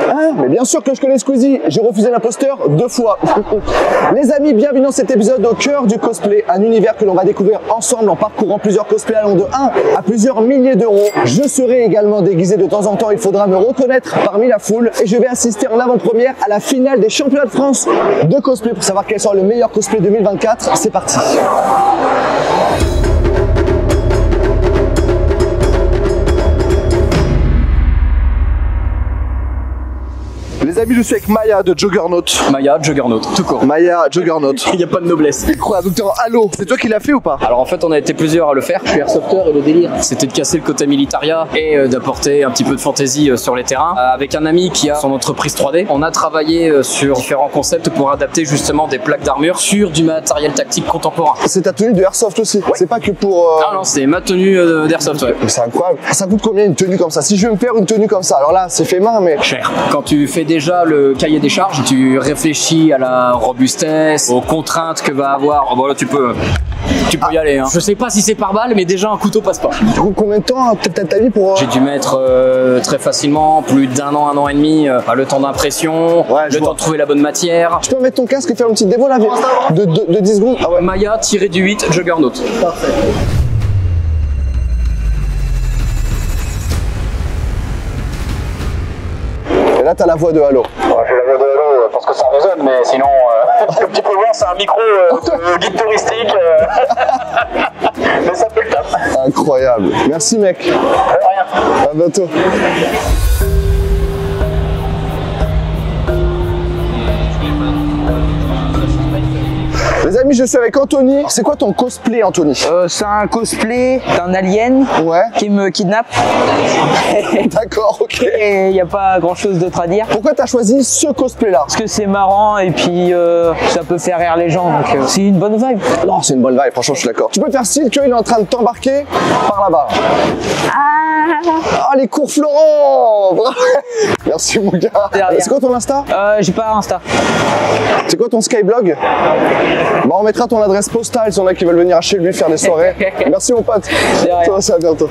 Hein? Mais bien sûr que je connais Squeezie, j'ai refusé l'imposteur 2 fois. Les amis, bienvenue dans cet épisode au cœur du cosplay, un univers que l'on va découvrir ensemble en parcourant plusieurs cosplays allant de 1 à plusieurs milliers d'euros. Je serai également déguisé de temps en temps, il faudra me reconnaître parmi la foule et je vais assister en avant-première à la finale des championnats de France de cosplay pour savoir quel sera le meilleur cosplay 2024. C'est parti. Les amis, je suis avec Maya de Juggernaut. Maya, Juggernaut, tout court. Maya, Juggernaut. Il n'y a pas de noblesse. Incroyable, donc t'es en Halo. C'est toi qui l'as fait ou pas? Alors en fait, on a été plusieurs à le faire. Je suis airsofter et le délire, c'était de casser le côté militaria et d'apporter un petit peu de fantaisie sur les terrains. Avec un ami qui a son entreprise 3D, on a travaillé sur différents concepts pour adapter justement des plaques d'armure sur du matériel tactique contemporain. C'est ta tenue de airsoft aussi? Ouais. C'est pas que pour... Ah non, c'est ma tenue d'airsoft, ouais. C'est incroyable. Ça coûte combien une tenue comme ça? Si je veux me faire une tenue comme ça, alors là, c'est fait main, mais... Cher. Quand tu fais déjà le cahier des charges, tu réfléchis à la robustesse, aux contraintes que va avoir. Oh, bon, là, tu peux y aller. Hein. Je sais pas si c'est par balle, mais déjà un couteau passe pas. Du coup, combien de temps peut-être ta vie pour... J'ai dû mettre très facilement plus d'1 an, 1 an et demi, le temps d'impression, le temps de trouver la bonne matière. Tu peux mettre ton casque et faire une petite démo là de 10 secondes. Ah ouais. Maya-du-8 Juggernaut. Parfait. Et là, t'as la voix de Halo. Ouais, j'ai la voix de Halo parce que ça résonne, mais sinon, comme tu peux le voir, c'est un micro de guide touristique. Mais ça peut le taf. Incroyable. Merci, mec. De rien. À bientôt. Les amis, je suis avec Anthony. C'est quoi ton cosplay, Anthony? C'est un cosplay d'un alien qui me kidnappe. D'accord, ok. Et il n'y a pas grand chose d'autre à dire. Pourquoi t'as choisi ce cosplay-là? Parce que c'est marrant et puis ça peut faire rire les gens. Donc c'est une bonne vibe. Non, c'est une bonne vibe, franchement, je suis d'accord. Tu peux faire style qu'il est en train de t'embarquer par là-bas. Ah, les cours Florent. Merci, mon gars. C'est quoi ton Insta? J'ai pas Insta. C'est quoi ton Skyblog? Bah, on mettra ton adresse postale si on a qui veulent venir chez lui faire des soirées. Merci mon pote. Toi, ça, à bientôt.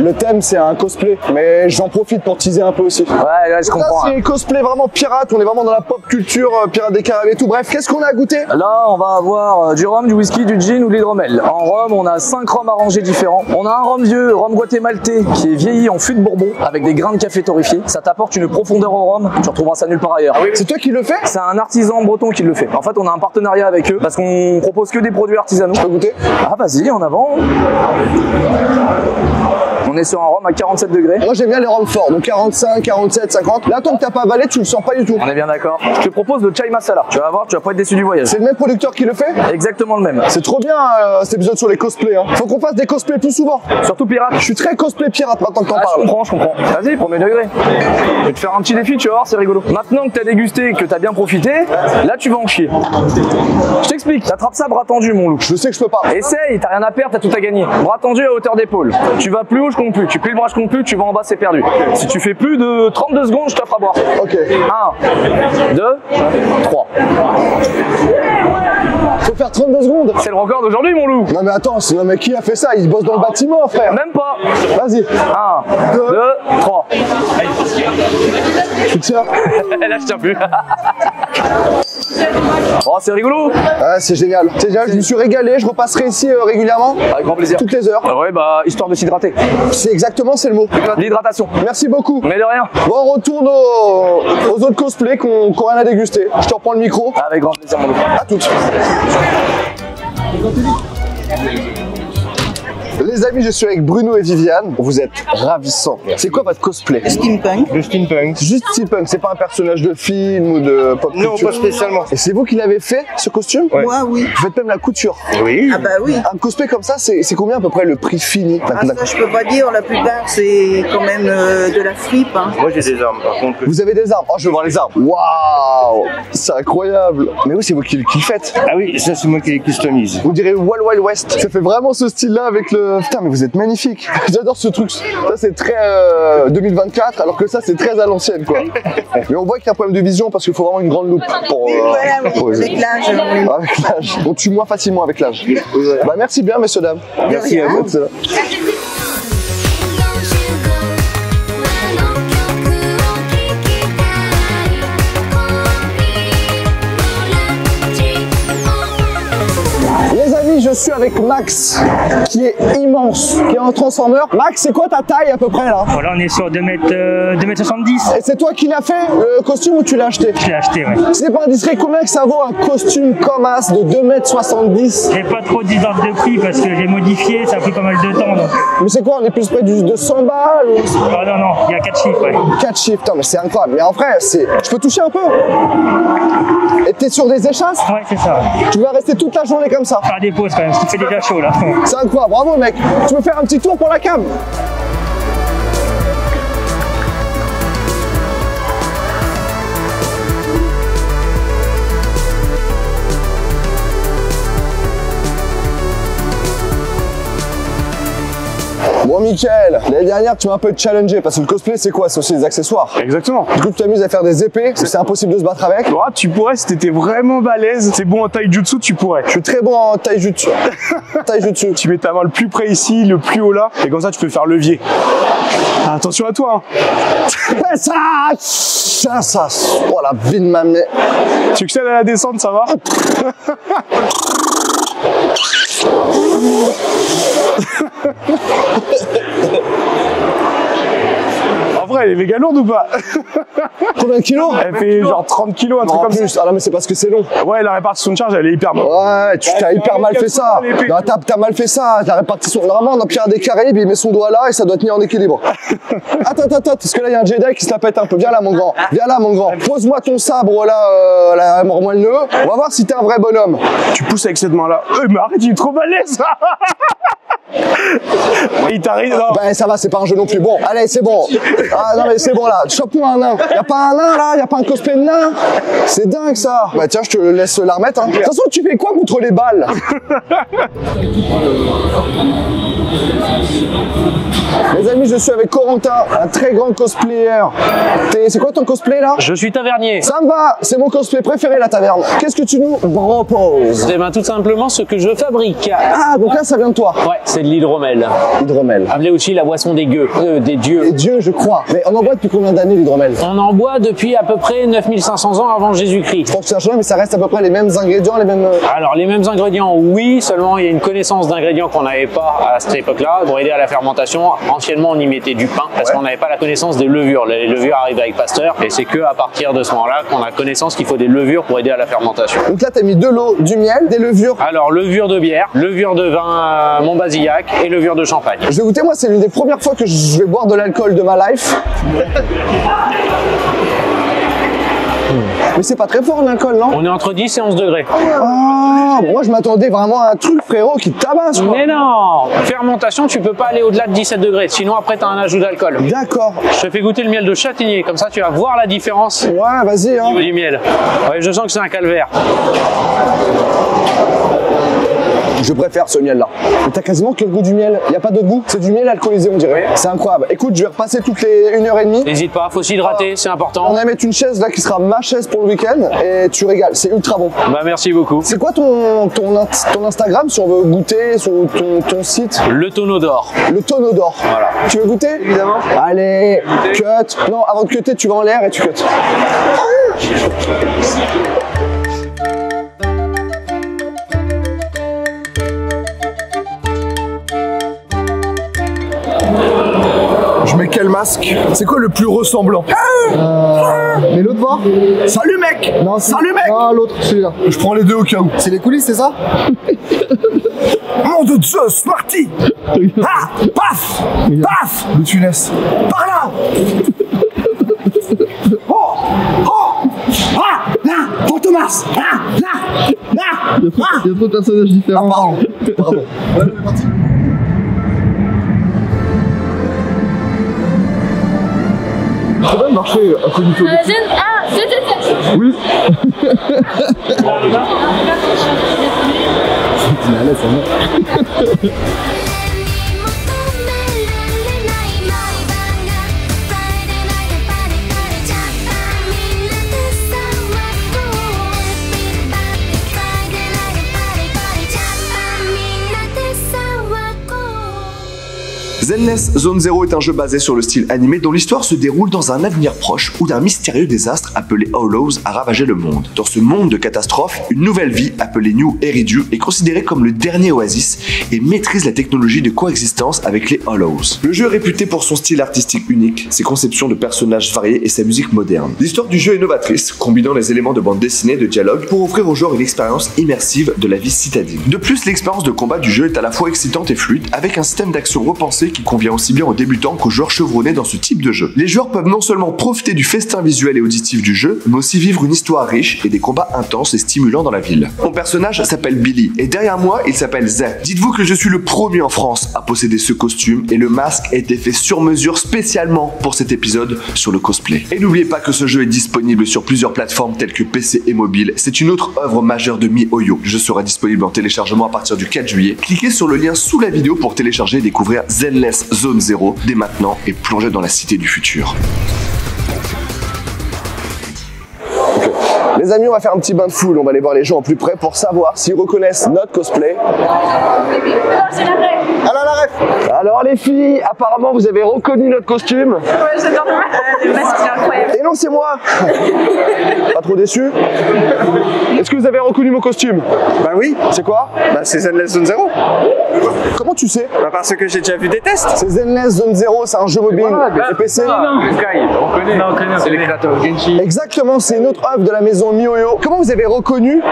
Le thème, c'est un cosplay, mais j'en profite pour teaser un peu aussi. Ouais, là, je comprends. Là, c'est cosplay vraiment pirate, on est vraiment dans la pop culture, Pirates des Caraïbes et tout. Bref, qu'est-ce qu'on a à goûter? Là, on va avoir du rhum, du whisky, du gin ou de l'hydromel. En rhum, on a 5 rhums arrangés différents. On a un rhum vieux, rhum guatémaltais, qui est vieilli en fût de bourbon, avec des grains de café torréfiés. Ça t'apporte une profondeur au rhum, tu retrouveras ça nulle part ailleurs. Ah oui, c'est toi qui le fais? C'est un artisan breton qui le fait. En fait, on a un partenariat avec eux, parce qu'on propose que des produits artisanaux. Je peux goûter? Ah, vas-y, en avant. On est sur un rhum à 47 degrés. Moi j'aime bien les rhums forts, donc 45, 47, 50. Là tant que t'as pas avalé, tu le sens pas du tout. On est bien d'accord. Je te propose le chai masala. Tu vas voir, tu vas pas être déçu du voyage. C'est le même producteur qui le fait? Exactement le même. C'est trop bien cet épisode sur les cosplays. Hein. Faut qu'on fasse des cosplays plus souvent. Surtout pirate. Je suis très cosplay pirate maintenant que t'en parles. Je comprends. Vas-y, premier degré. Je vais te faire un petit défi, tu vas voir, c'est rigolo. Maintenant que t'as dégusté et que t'as bien profité, là tu vas en chier. Je t'explique. T'attrapes ça bras tendu, mon loup. Je sais que je peux pas. Essaye, t'as rien à perdre, t'as tout à gagner. Bras tendu à hauteur d'épaule. Tu vas plus haut, je compte plus. Tu plies le bras, je compte plus. Tu vas en bas, c'est perdu. Si tu fais plus de 32 secondes, je t'offre à boire. Ok. 1, 2, 3. Faut faire 32 secondes. C'est le record d'aujourd'hui, mon loup. Non mais attends, non mais qui a fait ça? Il bosse dans le bâtiment, frère. Même pas. Vas-y. 1, 2, 3. Tu tiens? Là, je tiens plus. Oh, c'est rigolo. Ouais, c'est génial. C'est génial, je me suis régalé, je repasserai ici régulièrement. Avec grand plaisir. Toutes les heures. Ouais, bah, histoire de s'hydrater. C'est exactement, c'est le mot. L'hydratation. Merci beaucoup. Mais de rien. Bon, on retourne aux autres cosplays qu'on rien à déguster. Je te reprends le micro. Avec grand plaisir, mon loup. À toutes. Les amis, je suis avec Bruno et Viviane. Vous êtes ravissants. C'est quoi votre cosplay? Steampunk. Le steampunk. Juste steampunk, c'est pas un personnage de film ou de pop culture? Non, pas spécialement. Et c'est vous qui l'avez fait, ce costume? Ouais. Moi, oui. Vous faites même la couture? Oui. Ah bah oui. Un cosplay comme ça, c'est combien à peu près le prix fini? Ah, ça, je peux pas dire. La plupart, c'est quand même de la fripe. Hein. Moi, j'ai des armes, par contre. Vous avez des armes? Oh, je veux voir les armes. Waouh, c'est incroyable. Mais oui, c'est vous qui le faites. Ah oui, ça, c'est moi qui les customise. Vous direz Wild Wild West. Ça fait vraiment ce style-là avec le... Putain, mais vous êtes magnifique. J'adore ce truc. Ça, c'est très 2024, alors que ça, c'est très à l'ancienne, quoi. Mais on voit qu'il y a un problème de vision parce qu'il faut vraiment une grande loupe pour... Voilà, oui, avec l'âge. Avec l'âge. On tue moins facilement avec l'âge. Bah, merci bien, messieurs, dames. Merci à vous. Excellent. je suis avec Max, qui est immense, qui est un transformeur. Max, c'est quoi ta taille à peu près là? Voilà, on est sur 2m70. Et c'est toi qui l'as fait, le costume, ou tu l'as acheté? Je l'ai acheté, ouais. Si c'est pas indiscret, combien que ça vaut un costume comme as de 2m70? J'ai pas trop d'ordre de prix parce que j'ai modifié, ça a pris pas mal de temps. Donc. Mais c'est quoi, on est plus près de 100 balles ou... Oh non, non, il y a 4 chiffres, ouais. 4 chiffres, putain, mais c'est incroyable. Mais en vrai, je peux toucher un peu? Et t'es sur des échasses? Ouais, c'est ça. Tu vas rester toute la journée comme ça? Faire des pauses quand même, parce qu'il fait déjà chaud là. C'est incroyable, bravo mec. Tu peux faire un petit tour pour la cam? Bon Mickaël, l'année dernière tu m'as un peu challengé parce que le cosplay c'est quoi? C'est aussi des accessoires. Exactement. Du coup tu t'amuses à faire des épées, c'est impossible de se battre avec. Ah, tu pourrais si t'étais vraiment balèze. C'est bon en taijutsu, tu pourrais. Je suis très bon en taijutsu. Taijutsu. Tu mets ta main le plus près ici, le plus haut là, et comme ça tu peux faire levier. Ah, attention à toi. Hein. Ça. Oh la vie de ma mère. Tu excelles à la descente, ça va? En vrai, elle est méga lourde ou pas? Combien de kilos? Elle fait genre 30 kilos, un truc comme ça. Ah non mais c'est parce que c'est long. Ouais, la répartition de charge, elle est hyper bonne. Ouais, tu t'as hyper mal fait ça. Non, t'as mal fait ça. La répartition. Normalement, dans Pirates des Caraïbes, il met son doigt là et ça doit tenir en équilibre. Attends, parce que là, il y a un Jedi qui se la pète un peu. Viens là, mon grand. Viens là, mon grand. Pose-moi ton sabre là, mords-moi le nœud. On va voir si t'es un vrai bonhomme. Tu pousses avec cette main-là. Mais arrête, il est trop balèze. Il t'arrive. Ben ça va, c'est pas un jeu non plus. Bon, allez, c'est bon. Ah non mais c'est bon là. Chope-moi un nain. Y'a pas un nain là? Y'a pas un cosplay de nain? C'est dingue ça. Bah tiens, je te laisse la remettre. Hein. De toute façon, tu fais quoi contre les balles? Les amis, je suis avec Corentin, un très grand cosplayer. C'est quoi ton cosplay là? Je suis tavernier. Ça me va, c'est mon cosplay préféré la taverne. Qu'est-ce que tu nous proposes? Eh ben tout simplement ce que je fabrique. Ah, donc là ça vient de toi? Ouais, c'est de l'hydromel. Hydromel. Appelé aussi la boisson des gueux, des dieux. Des dieux, je crois. Mais on en boit depuis combien d'années l'hydromel? On en boit depuis à peu près 9500 ans avant Jésus-Christ. Je pense que c'est un changement, mais ça reste à peu près les mêmes ingrédients, les mêmes... Alors les mêmes ingrédients, oui, seulement il y a une connaissance d'ingrédients qu'on n'avait pas à cette époque-là pour aider à la fermentation. Anciennement, on y mettait du pain parce qu'on n'avait pas la connaissance des levures. Les levures arrivent avec Pasteur et c'est que à partir de ce moment-là qu'on a connaissance qu'il faut des levures pour aider à la fermentation. Donc là, tu as mis de l'eau, du miel, des levures. Alors levure de bière, levure de vin Montbazillac et levure de champagne. Je vais goûter, moi, c'est l'une des premières fois que je vais boire de l'alcool de ma life. Mais c'est pas très fort l'alcool, non? On est entre 10 et 11 degrés. Ah, moi je m'attendais vraiment à un truc, frérot, qui tabasse, quoi. Mais non! Fermentation, tu peux pas aller au-delà de 17 degrés, sinon après tu as un ajout d'alcool. D'accord. Je te fais goûter le miel de châtaignier, comme ça tu vas voir la différence. Ouais, vas-y, hein. Au niveau du miel. Ouais, je sens que c'est un calvaire. Je préfère ce miel là. Mais t'as quasiment que le goût du miel. Il n'y a pas d'autre goût. C'est du miel alcoolisé, on dirait. C'est incroyable. Écoute, je vais repasser toutes les 1h30. N'hésite pas, faut s'hydrater, c'est important. On va mettre une chaise là qui sera ma chaise pour le week-end et tu régales. C'est ultra bon. Bah merci beaucoup. C'est quoi ton Instagram si on veut goûter sur ton site? Le tonneau d'or. Le tonneau d'or. Voilà. Tu veux goûter? Évidemment. Allez, cut. Non, avant de cutter, tu vas en l'air et tu cut. Je mets quel masque? C'est quoi le plus ressemblant? Mais l'autre voir? Salut mec! Non, salut mec! Non, l'autre, celui-là. Je prends les deux au cas où. C'est les coulisses, c'est ça? Nom de Zeus, Marty! Ah! Paf! Paf! De Funès. Par là! Oh! Oh! Ah! Là! Fantomas! Ah! Là! Là! Il y a trop de personnages différents. Ah, pardon. Pardon. Ouais, on est parti. Ça va marcher incognito. Oui. Zenless Zone Zero est un jeu basé sur le style animé dont l'histoire se déroule dans un avenir proche où un mystérieux désastre appelé Hollows a ravagé le monde. Dans ce monde de catastrophes, une nouvelle vie appelée New Eridu est considérée comme le dernier oasis et maîtrise la technologie de coexistence avec les Hollows. Le jeu est réputé pour son style artistique unique, ses conceptions de personnages variés et sa musique moderne. L'histoire du jeu est novatrice, combinant les éléments de bande dessinée et de dialogue pour offrir au joueur une expérience immersive de la vie citadine. De plus, l'expérience de combat du jeu est à la fois excitante et fluide, avec un système d'action repensé qui convient aussi bien aux débutants qu'aux joueurs chevronnés dans ce type de jeu. Les joueurs peuvent non seulement profiter du festin visuel et auditif du jeu, mais aussi vivre une histoire riche et des combats intenses et stimulants dans la ville. Mon personnage s'appelle Billy, et derrière moi, il s'appelle Zay. Dites-vous que je suis le premier en France à posséder ce costume, et le masque a été fait sur mesure spécialement pour cet épisode sur le cosplay. Et n'oubliez pas que ce jeu est disponible sur plusieurs plateformes telles que PC et mobile. C'est une autre œuvre majeure de MiHoYo. Le jeu sera disponible en téléchargement à partir du 4 juillet. Cliquez sur le lien sous la vidéo pour télécharger et découvrir Zenless Zone Zero dès maintenant et plonger dans la cité du futur. Les amis, on va faire un petit bain de foule, on va aller voir les gens en plus près pour savoir s'ils reconnaissent notre cosplay. Alors les filles, apparemment vous avez reconnu notre costume. Ouais, j'adore le masque, il est incroyable. Et non, c'est moi. Pas trop déçu? Est-ce que vous avez reconnu mon costume? Bah oui. C'est quoi? Bah c'est Zenless Zone Zero. Comment tu sais? Bah parce que j'ai déjà vu des tests. C'est Zenless Zone Zero, c'est un jeu mobile et PC. On connaît. C'est les créateurs de Genji. Exactement, c'est une autre œuvre de la maison MiHoYo. Comment vous avez reconnu?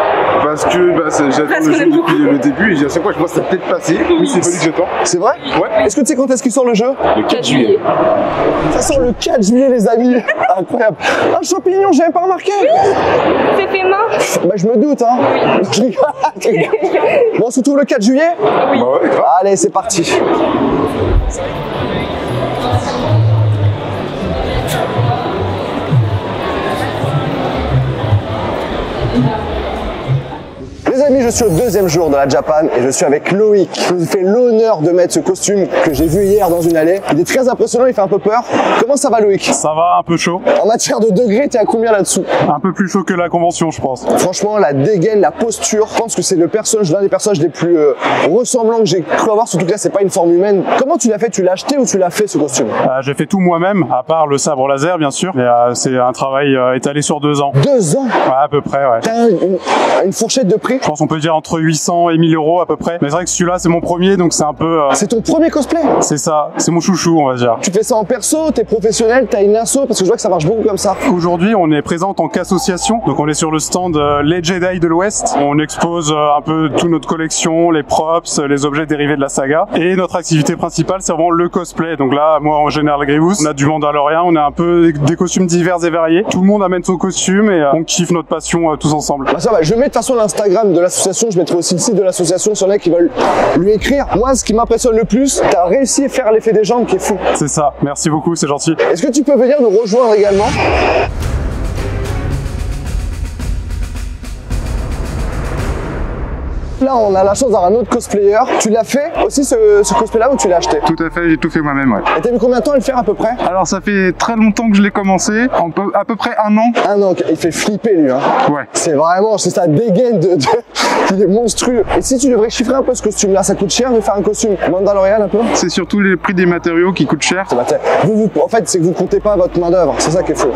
Parce que j'attends le jeu depuis le début et à chaque fois je vois ça peut-être passer, mais c'est pas lui que j'attends. C'est vrai? Ouais. Est-ce que tu sais quand est-ce qu'il sort le jeu? Le 4 juillet. Ça sort le 4 juillet les amis. Incroyable. Un champignon, j'avais pas remarqué. C'est fait main. Bah je me doute hein. Oui. Je rigole. Bon, on se retrouve le 4 juillet? Oui. Bah ouais. Allez, c'est parti. Les amis, je suis au deuxième jour de la Japan et je suis avec Loïc qui nous fait l'honneur de mettre ce costume que j'ai vu hier dans une allée. Il est très impressionnant, il fait un peu peur. Comment ça va Loïc? Ça va, un peu chaud. En matière de degrés, t'es à combien là-dessous? Un peu plus chaud que la convention, je pense. Franchement, la dégaine, la posture, je pense que c'est l'un des personnages les plus ressemblants que j'ai cru avoir, surtout que là, c'est pas une forme humaine. Comment tu l'as fait? Tu l'as acheté ou tu l'as fait ce costume? J'ai fait tout moi-même, à part le sabre laser, bien sûr. Mais c'est un travail étalé sur 2 ans. 2 ans? Ouais, à peu près, ouais. T'as une fourchette de prix? Je pense qu'on peut dire entre 800 et 1000 euros à peu près. Mais c'est vrai que celui-là, c'est mon premier, donc c'est un peu... C'est ton premier cosplay? C'est ça, c'est mon chouchou, on va dire. Tu fais ça en perso, t'es professionnel, t'as une asso, parce que je vois que ça marche beaucoup comme ça. Aujourd'hui, on est présent en tant qu'association, donc on est sur le stand Les Jedi de l'Ouest. On expose un peu toute notre collection, les props, les objets dérivés de la saga. Et notre activité principale, c'est vraiment le cosplay. Donc là, moi en général Grievous, on a du Mandalorian, on a un peu des costumes divers et variés. Tout le monde amène son costume et on kiffe notre passion tous ensemble. Bah ça va, je mets de toute façon l'Instagram de l'association, je mettrai aussi le site de l'association sur là qui veulent lui écrire. Moi, ce qui m'impressionne le plus, t'as réussi à faire l'effet des jambes qui est fou. C'est ça, merci beaucoup, c'est gentil. Est-ce que tu peux venir nous rejoindre également? Là, on a la chance d'avoir un autre cosplayer. Tu l'as fait aussi ce cosplay-là ou tu l'as acheté? Tout à fait, j'ai tout fait moi-même, ouais. Et t'as mis combien de temps à le faire à peu près? Alors ça fait très longtemps que je l'ai commencé, à peu près 1 an. 1 an, il fait flipper lui, hein. Ouais. C'est vraiment, c'est sa dégaine il est monstrueux. Et si tu devrais chiffrer un peu ce costume-là, ça coûte cher de faire un costume Mandalorian un peu? C'est surtout les prix des matériaux qui coûtent cher. En fait, c'est que vous comptez pas votre main d'œuvre, c'est ça qui est faux. Ouais.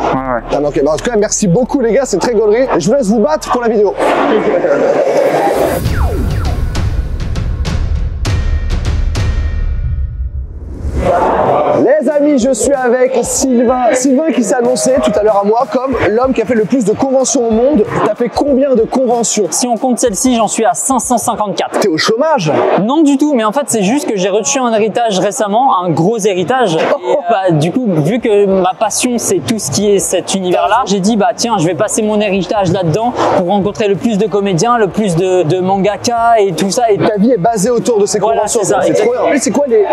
Ah, ok, bah, en tout cas, merci beaucoup les gars, c'est très gaulerie. Et je vous laisse vous battre pour la vidéo. Les amis, je suis avec Sylvain. Sylvain qui s'est annoncé tout à l'heure à moi comme l'homme qui a fait le plus de conventions au monde. T'as fait combien de conventions? Si on compte celle-ci, j'en suis à 554. T'es au chômage? Non du tout, mais en fait c'est juste que j'ai reçu un héritage récemment, un gros héritage. Et du coup, vu que ma passion c'est tout ce qui est cet univers-là, j'ai dit bah tiens, je vais passer mon héritage là-dedans pour rencontrer le plus de comédiens, le plus de mangaka et tout ça. Et ta vie est basée autour de ces conventions. Voilà, c'est trop bien. C'est quoi les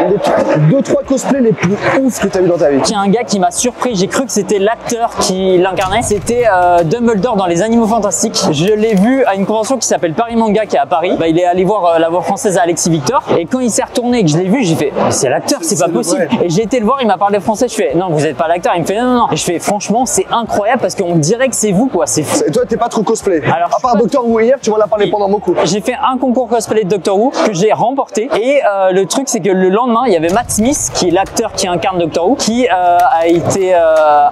2-3 cosplays les plus ouf que que tu as vu dans ta vie? Il y a un gars qui m'a surpris, j'ai cru que c'était l'acteur qui l'incarnait. C'était Dumbledore dans Les Animaux Fantastiques. Je l'ai vu à une convention qui s'appelle Paris Manga qui est à Paris. Bah, il est allé voir la voix française à Alexis Victor. Et quand il s'est retourné et que je l'ai vu, j'ai fait c'est l'acteur, c'est pas possible. Et j'ai été le voir, il m'a parlé français. Je fais non, vous êtes pas l'acteur. Il me fait non. Et je fais franchement, c'est incroyable parce qu'on dirait que c'est vous quoi. C'est fou. Et toi, t'es pas trop cosplay? Alors, à part Doctor Who hier, tu m'en as parlé pendant beaucoup. J'ai fait un concours cosplay de Doctor Who que j'ai remporté. Et le truc, c'est que le lendemain, il y avait Matt Smith, qui est l'acteur qui incarne Doctor Who, qui a été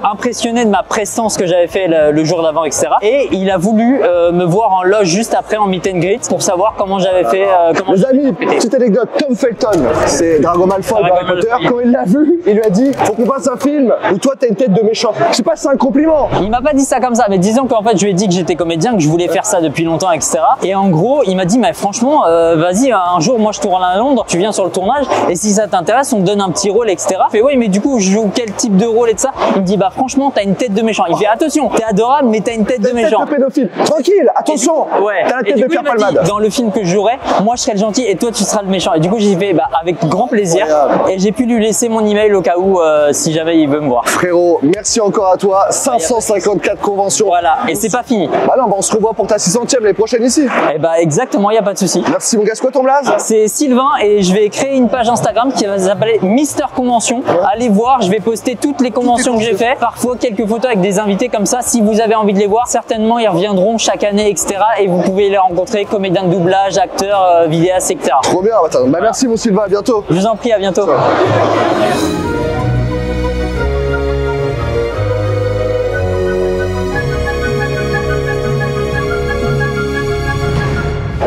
impressionné de ma prestance que j'avais fait le jour d'avant, etc. Et il a voulu me voir en loge juste après en meet and greet pour savoir comment j'avais fait. Les amis, petite anecdote, Tom Felton, c'est Drago Malfoy de Harry Potter. Quand il l'a vu, il lui a dit faut qu'on fasse un film où toi t'as une tête de méchant. Je sais pas si c'est un compliment. Il m'a pas dit ça comme ça, mais disons qu'en fait je lui ai dit que j'étais comédien, que je voulais faire ça depuis longtemps, etc. Et en gros, il m'a dit mais franchement, vas-y, un jour moi je tourne à Londres, tu viens sur le tournage et si ça t'intéresse, on te donne un petit rôle, etc. Je fais oui, mais du coup je joue quel type de rôle et de ça. Il me dit bah franchement t'as une tête de méchant. Il fait attention, t'es adorable mais t'as une tête de méchant. Tête de pédophile. Tranquille, attention. Ouais. T'as la tête de Pierre Palmade. Dans le film que je jouerai, moi je serai le gentil et toi tu seras le méchant. Et du coup j'ai fait bah avec grand plaisir. Et j'ai pu lui laisser mon email au cas où si jamais il veut me voir. Frérot, merci encore à toi. 554 conventions. Voilà, et c'est pas fini. Ah non, bah on se revoit pour ta 600e l'année prochaine ici. Et bah exactement, y a pas de souci. Merci mon gars, c'est quoi ton blaze? C'est Sylvain et je vais créer une page Instagram qui va s'appeler Mister Convention. Allez voir, je vais poster toutes les conventions que j'ai fait. Parfois quelques photos avec des invités comme ça. Si vous avez envie de les voir, certainement ils reviendront chaque année, etc. Et vous pouvez les rencontrer, comédiens de doublage, acteurs, vidéastes, etc. Trop bien, bah merci mon Sylvain, à bientôt. Je vous en prie, à bientôt.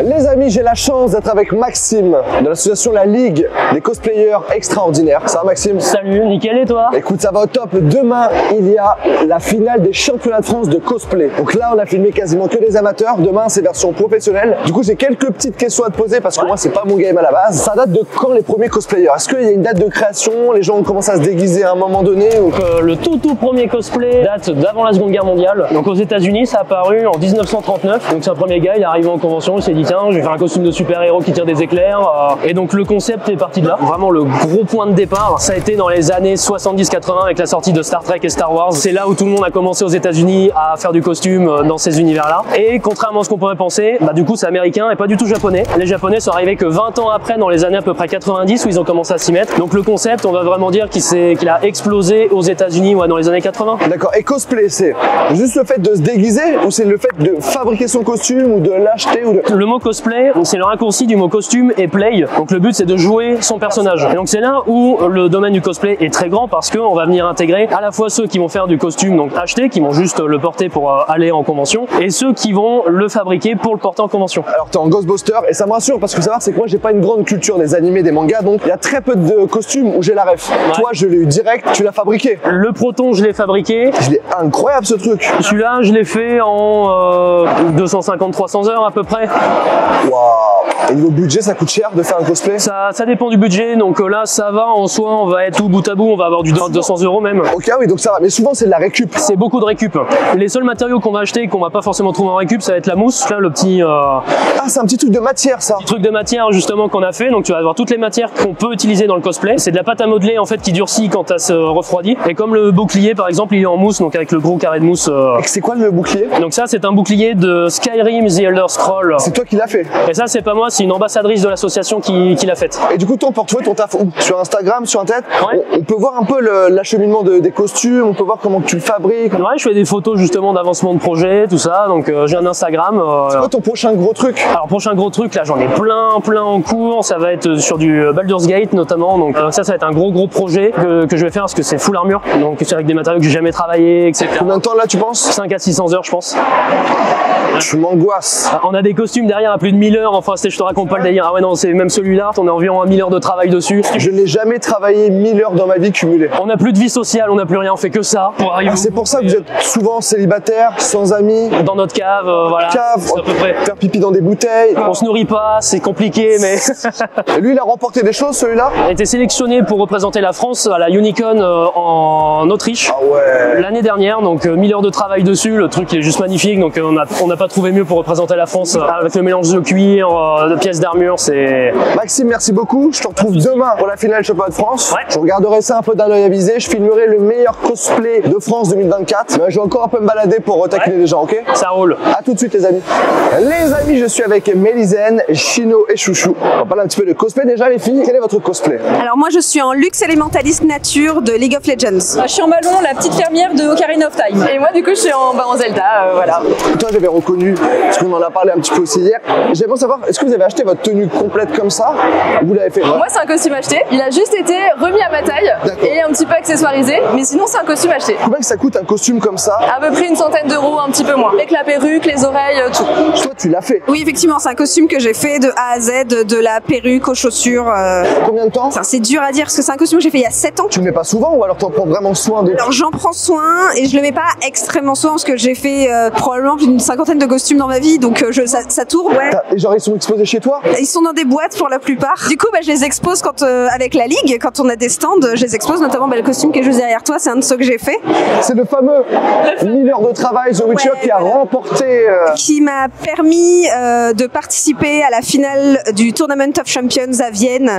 Les amis, j'ai la chance d'être avec Maxime de l'association La Ligue des cosplayers extraordinaires. Ça va Maxime? Salut, nickel et toi? Écoute, ça va au top. Demain, il y a la finale des championnats de France de cosplay. Donc là, on a filmé quasiment que des amateurs. Demain, c'est version professionnelle. Du coup, j'ai quelques petites questions à te poser parce que moi, c'est pas mon game à la base. Ça date de quand les premiers cosplayers? Est-ce qu'il y a une date de création? Les gens ont commencé à se déguiser à un moment donné ou... Le tout premier cosplay date d'avant la Seconde Guerre mondiale. Donc aux États-Unis, ça a apparu en 1939. Donc c'est un premier gars, il est arrivé en convention, il s'est dit tiens, je vais faire un costume de super-héros qui tire des éclairs. Et donc le concept est parti de là. Vraiment le gros point de départ, ça a été dans les années 70-80 avec la sortie de Star Trek et Star Wars. C'est là où tout le monde a commencé aux États-Unis à faire du costume dans ces univers-là. Et contrairement à ce qu'on pourrait penser, bah du coup c'est américain et pas du tout japonais. Les japonais sont arrivés que 20 ans après, dans les années à peu près 90 où ils ont commencé à s'y mettre. Donc le concept, on va vraiment dire qu'il a explosé aux États-Unis dans les années 80. D'accord. Et cosplay, c'est juste le fait de se déguiser ou c'est le fait de fabriquer son costume ou de l'acheter ou de... Le mot cosplay, c'est le raccourci du mot costume et play. Donc le but c'est de jouer son personnage. Et donc c'est là où le domaine du cosplay est très grand parce qu'on va venir intégrer à la fois ceux qui vont faire du costume, donc acheter, qui vont juste le porter pour aller en convention, et ceux qui vont le fabriquer pour le porter en convention. Alors t'es en Ghostbuster et ça me rassure parce que savoir c'est que moi j'ai pas une grande culture des animés, des mangas, donc il y a très peu de costumes où j'ai la ref. Ouais. Toi je l'ai eu direct, tu l'as fabriqué. Le Proton je l'ai fabriqué. Je l'ai incroyable ce truc. Celui-là je l'ai fait en 250-300 heures à peu près. Waouh. Et niveau budget ça coûte cher de faire un cosplay? Ça dépend du budget, donc là ça va en soi, on va être tout bout à bout, on va avoir du 200 € même. Ok oui donc ça va, mais souvent c'est de la récup. C'est beaucoup de récup. Les seuls matériaux qu'on va acheter qu'on va pas forcément trouver en récup, ça va être la mousse, là le petit... Ah c'est un petit truc de matière ça. Petit truc de matière justement qu'on a fait, donc tu vas avoir toutes les matières qu'on peut utiliser dans le cosplay. C'est de la pâte à modeler en fait qui durcit quand elle se refroidit. Et comme le bouclier par exemple il est en mousse, donc avec le gros carré de mousse. Et c'est quoi le bouclier? Donc ça c'est un bouclier de Skyrim The Elder Scrolls. C'est toi qui l'as fait? Et ça c'est pas moi, c'est une ambassadrice de l'association qui l'a faite. Et du coup ton portfolio, ton taf où? Sur Instagram, sur Internet? Ouais. On peut voir un peu l'acheminement des costumes, on peut voir comment tu le fabriques. Ouais, je fais des photos justement d'avancement de projet, tout ça, donc j'ai un Instagram. C'est quoi ton prochain gros truc? Alors prochain gros truc, là j'en ai plein en cours, ça va être sur du Baldur's Gate notamment, donc ça va être un gros projet que je vais faire parce que c'est full armure, donc c'est avec des matériaux que j'ai jamais travaillé, etc. Combien de temps là tu penses? 5 à 600 heures je pense. Tu m'angoisses. On a des costumes derrière à plus de 1000 heures, enfin je te raconte pas le délire. Ah ouais non, c'est même celui-là, on a environ 1000 heures de travail dessus. Je n'ai jamais travaillé 1000 heures dans ma vie cumulée. On n'a plus de vie sociale, on n'a plus rien, on fait que ça pour arriver. Ah, c'est pour ça que vous êtes souvent célibataire, sans amis. Dans notre cave, voilà. Cave, à peu près. Faire pipi dans des bouteilles. On se nourrit pas, c'est compliqué, mais. Et lui, il a remporté des choses, celui-là? Il a été sélectionné pour représenter la France à la Unicon en Autriche. Ah ouais. L'année dernière, donc 1000 heures de travail dessus, le truc il est juste magnifique, donc on n'a pas trouvé mieux pour représenter la France avec le mélange de cuir, de pièces d'armure, c'est... Maxime, merci beaucoup. Je te retrouve demain pour la finale championnat de France. Je regarderai ça un peu d'un œil avisé. Je filmerai le meilleur cosplay de France 2024. Je vais encore un peu me balader pour taquiner les gens, ok? Ça roule. À tout de suite les amis. Les amis, je suis avec Mélisène, Chino et Chouchou. On va parler un petit peu de cosplay déjà les filles. Quel est votre cosplay? Alors moi je suis en luxe élémentaliste nature de League of Legends. Je suis en ballon, la petite fermière de Ocarina of Time. Et moi du coup je suis en Zelda, voilà. Toi j'avais reconnu, parce qu'on en a parlé un petit peu aussi hier. J'aimerais savoir, est-ce que vous avez acheté votre tenue complète comme ça ou vous l'avez fait? Moi c'est un costume acheté, il a juste été remis à ma taille et un petit peu accessoirisé, mais sinon c'est un costume acheté. Combien que ça coûte un costume comme ça? À peu près une centaine d'euros, un petit peu moins. Avec la perruque, les oreilles, tout. Toi tu l'as fait? Oui effectivement, c'est un costume que j'ai fait de A à Z, de la perruque aux chaussures. Combien de temps? C'est dur à dire parce que c'est un costume que j'ai fait il y a 7 ans. Tu le mets pas souvent ou alors t'en prends vraiment soin de... Alors j'en prends soin et je le mets pas extrêmement soin parce que j'ai fait probablement plus d'une cinquantaine de costumes dans ma vie, donc ça tourne. Ouais. Et genre ils sont exposés chez toi? Ils sont dans des boîtes pour la plupart. Du coup je les expose quand avec la ligue, quand on a des stands, je les expose, notamment le costume qui est juste derrière toi, c'est un de ceux que j'ai fait. C'est le fameux 1000 heures de travail The Witcher qui a remporté... Qui m'a permis de participer à la finale du Tournament of Champions à Vienne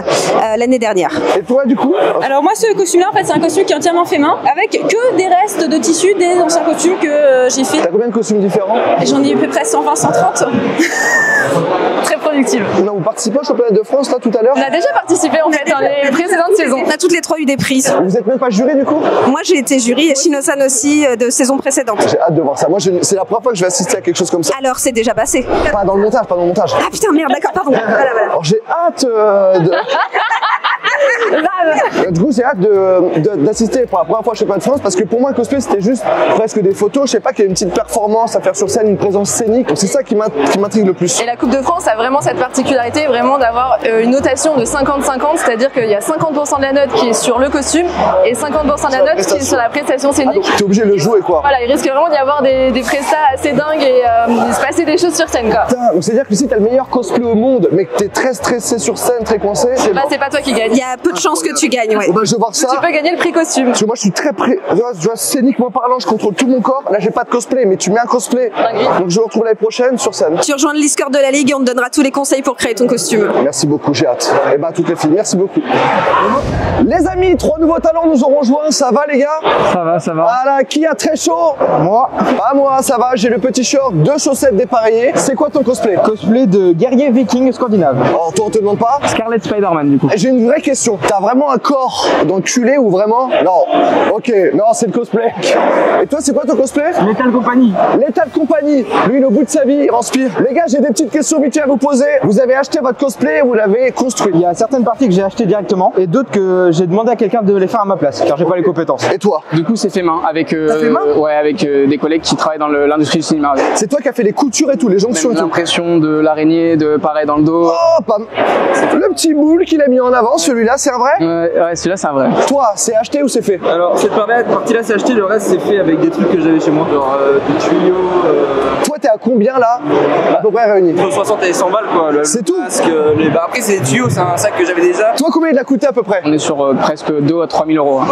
l'année dernière. Et toi du coup? Alors moi ce costume là en fait c'est un costume qui est entièrement fait main avec que des restes de tissu des anciens costumes que j'ai fait. T'as combien de costumes différents? J'en ai à peu près 120-130. Très productive. Non, vous participez au championnat de France là tout à l'heure? On a déjà participé en fait dans les précédentes saisons. On a toutes les 3 eu des prix. Vous êtes même pas jury du coup? Moi j'ai été jury et Shino-san aussi de saison précédente. J'ai hâte de voir ça. Moi c'est la première fois que je vais assister à quelque chose comme ça. Alors c'est déjà passé. Pas dans le montage, pas dans le montage. Ah putain merde, d'accord, pardon. Voilà. Alors j'ai hâte de... Du coup, j'ai hâte d'assister pour la première fois au championnat de France parce que pour moi, le cosplay c'était juste presque des photos. Je sais pas qu'il y a une petite performance à faire sur scène, une présence scénique. Donc c'est ça qui m'intrigue le plus. Et la Coupe de France a vraiment cette particularité vraiment d'avoir une notation de 50-50, c'est-à-dire qu'il y a 50% de la note qui est sur le costume et 50% de la note qui est sur la prestation scénique. T'es obligé de le jouer quoi. Voilà, il risque vraiment d'y avoir des prestats assez dingues et il se passer des choses sur scène quoi. Putain, donc c'est-à-dire que si t'as le meilleur cosplay au monde mais que t'es très stressé sur scène, très coincé, c'est pas toi qui gagne. Il y a peu de chances que tu gagnes, ouais. Bon, bah, je vais voir ça. Tu peux gagner le prix costume. Parce que moi je suis très prêt. Tu vois, scéniquement parlant, je contrôle tout mon corps. Là j'ai pas de cosplay, mais tu mets un cosplay. Donc je vous retrouve l'année prochaine sur scène. Tu rejoins le Discord de la Ligue et on te donnera tous les conseils pour créer ton costume. Merci beaucoup, j'ai hâte. Et bah toutes les filles, merci beaucoup. Les amis, 3 nouveaux talents nous ont rejoints. Ça va les gars? Ça va, ça va. Voilà, qui a très chaud? Moi. Pas moi, ça va. J'ai le petit short, 2 chaussettes dépareillées. C'est quoi ton cosplay? Cosplay de guerrier viking scandinave. Alors toi on te demande pas? Scarlet Spider-Man du coup. J'ai une vraie question. T'as vraiment un corps d'enculé ou vraiment? Non. Ok, non c'est le cosplay. Et toi c'est quoi ton cosplay? Lethal Company. Lethal Company. Lui au bout de sa vie il transpire. Les gars j'ai des petites questions vite à vous poser. Vous avez acheté votre cosplay ou vous l'avez construit? Il y a certaines parties que j'ai achetées directement et d'autres que j'ai demandé à quelqu'un de les faire à ma place car j'ai pas les compétences. Et toi? Du coup c'est fait main avec fait main avec des collègues qui travaillent dans l'industrie du cinéma. C'est toi qui as fait les coutures et tout, les jonctions et tout. L'impression de l'araignée, de pareil dans le dos. Oh, pas... Le petit moule qu'il a mis en avant, celui-là c'est un vrai? Ouais, celui-là c'est un vrai. Toi, c'est acheté ou c'est fait? Alors cette partie-là c'est acheté, le reste c'est fait avec des trucs que j'avais chez moi, genre des tuyaux. Toi t'es à combien là? À peu près réunis? Entre 60 et 100 balles quoi. C'est tout? Parce que après c'est des tuyaux, c'est un sac que j'avais déjà. Toi combien il a coûté à peu près? On est sur presque 2 à 3 000 euros. Hein.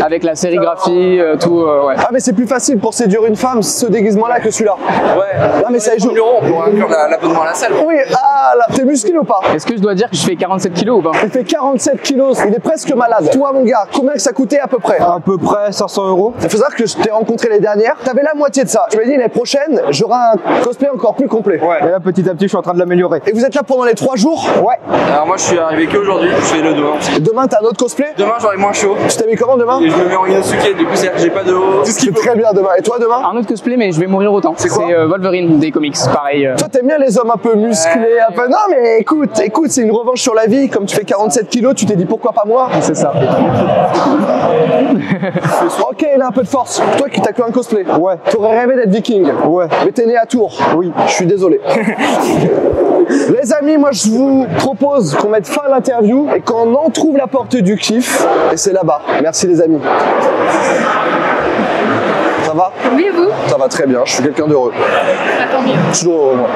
Avec la sérigraphie, tout. Ouais. Ah mais c'est plus facile pour séduire une femme ce déguisement-là que celui-là. Ouais. Non mais ça joue. On pourra inclure l'abonnement à la salle. Oui, ah là, t'es musclé ou pas? Est-ce que je dois dire que je fais 47 kilos ou pas? Il fait 47 kilos, il est presque malade. Toi mon gars, combien que ça coûtait à peu près? À peu près 500 euros. Il faut savoir que je t'ai rencontré les dernières, t'avais la moitié de ça. Tu m'as dit l'année prochaine, j'aurai un cosplay encore plus complet. Ouais. Et là petit à petit je suis en train de l'améliorer. Et vous êtes là pendant les 3 jours? Ouais. Alors moi je suis arrivé qu'aujourd'hui, je fais le demain. Demain t'as un autre cosplay? Demain j'aurai moins chaud. Tu t'habilles comment demain? Et je me mets en Inosuke, du coup c'est-à-dire que j'ai pas de haut. Tout ce qui peut très bien demain. Et toi demain? Un autre cosplay mais je vais mourir autant. C'est quoi? C'est Wolverine des comics, pareil. Toi t'aimes bien les hommes un peu musclés, un peu... Non mais écoute, c'est une revanche sur la vie. Comme tu fais 47 kilos, tu t'es dit pourquoi pas moi? C'est ça. Ok, il a un peu de force. Toi qui t'as que un cosplay. Ouais. T'aurais rêvé d'être viking. Ouais. Mais t'es né à Tours. Oui. Je suis désolé. Les amis, moi je vous propose qu'on mette fin à l'interview et qu'on en trouve la porte du kiff. Et c'est là-bas. Merci les amis. Ça va? Oui, et vous? Ça va très bien, je suis quelqu'un d'heureux. Tant mieux. Toujours heureux, moi.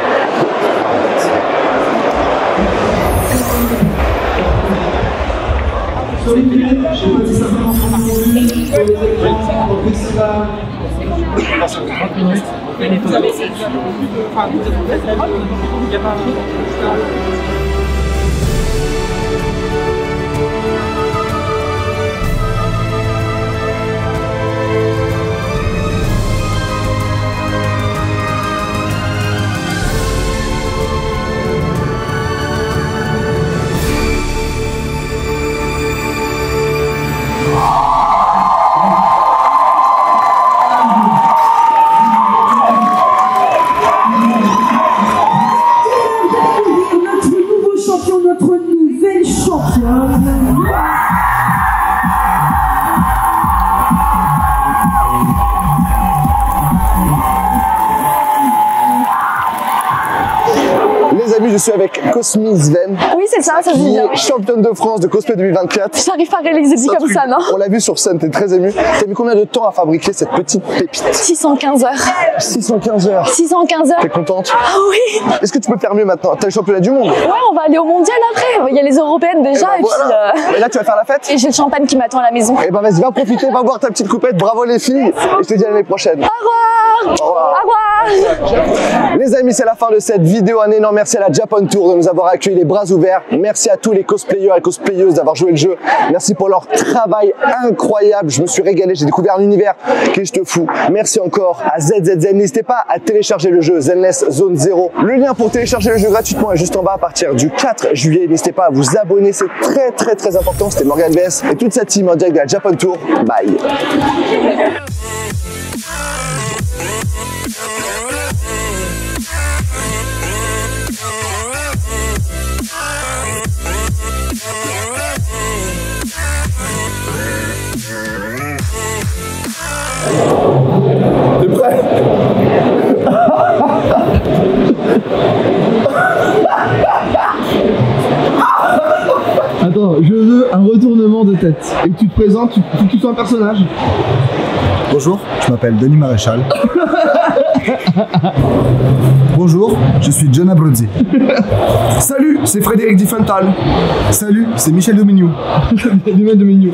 Sur Les amis, je suis avec Cosmi Sven. Oui, c'est ça, ça se dit bien. Championne de France de cosplay 2024. J'arrive pas à réaliser dit comme ça, non? On l'a vu sur scène, t'es très ému. T'as mis combien de temps à fabriquer cette petite pépite? 615 heures. 615 heures. 615 heures. T'es contente? Ah oui. Est-ce que tu peux faire mieux maintenant? T'as le championnat du monde. Ouais, on va aller au mondial après. Il y a les européennes déjà. Et, ben voilà. puis, et là, tu vas faire la fête? Et j'ai le champagne qui m'attend à la maison. Et ben vas-y, va profiter, va boire ta petite coupette. Bravo les filles. Et je te dis à l'année prochaine. Au revoir. Au revoir. Les amis, c'est la fin de cette vidéo. Un énorme merci à la Japan Tour de nous avoir accueillis les bras ouverts. Merci à tous les cosplayers et cosplayeuses d'avoir joué le jeu. Merci pour leur travail incroyable. Je me suis régalé. J'ai découvert un univers qui est juste fou. Merci encore à ZZZ. N'hésitez pas à télécharger le jeu Zenless Zone 0. Le lien pour télécharger le jeu gratuitement est juste en bas à partir du 4 juillet. N'hésitez pas à vous abonner. C'est très important. C'était Morgan BS et toute sa team en direct de la Japan Tour. Bye. T'es prêt? Attends, je veux un retournement de tête. Et que tu te présentes, tu sois un personnage. Bonjour, je m'appelle Denis Maréchal. Bonjour, je suis John Abruzzi. Salut, c'est Frédéric Diffenthal. Salut, c'est Michel Domignou. Domignou.